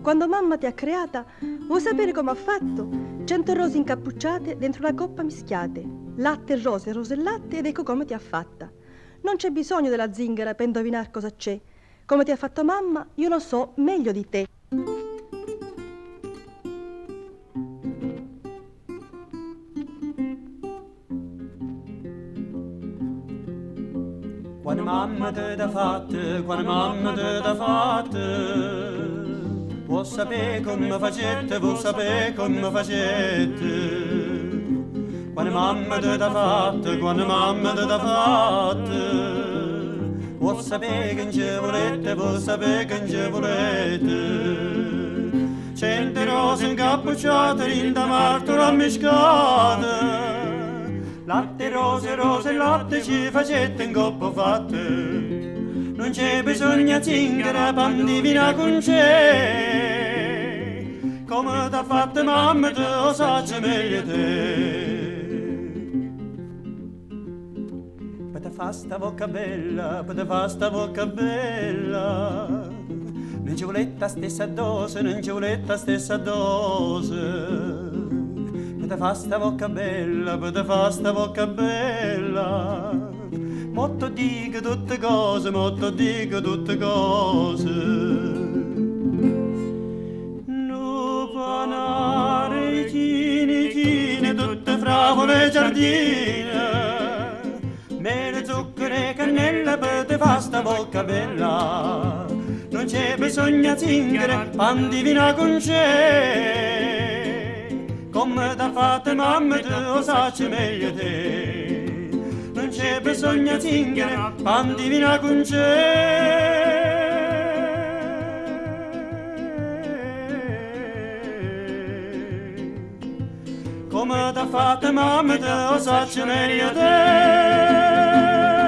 Quando mamma ti ha creata, vuoi sapere come ha fatto? 100 rose incappucciate dentro una coppa mischiate. Latte e rose e latte ed ecco come ti ha fatta. Non c'è bisogno della zingara per indovinar cosa c'è. Come ti ha fatto mamma, io lo so meglio di te. Quando mamma te da fatte, quando mamma te da fatte, vuoi sapere come facette, vuoi sapere come facette. Quando mamma te da fatte, quando mamma te da fatte, vuoi sapere che non ci volete, vuoi sapere che non ci volete. 100 rose incappucciate in da martura miscate. Latte, rose, latte ci facette in coppa fatte. Non c'è bisogno di zingara, pan di vino con c'è. Come t'ha fatto mamma, te lo saggio meglio te. Per te fa sta bocca bella, per te fa sta bocca bella. Non ci volete la stessa dose, non ci volete la stessa dose. Per te fa sta bocca bella, per te fa sta bocca bella. Motto dico tutte cose, motto dico tutte cose. Nu panare, chine, tutte fragole giardine. Mele, zucchero e cannella, per te fa sta bocca bella. Non c'è bisogno di zingare, pan di vino con c'è. Come t'ha fatto mamma, te lo saggio meglio te. Non c'è bisogno di zingare, pan di vino con c'è. Come t'ha fatto mamma, te lo saggio meglio te.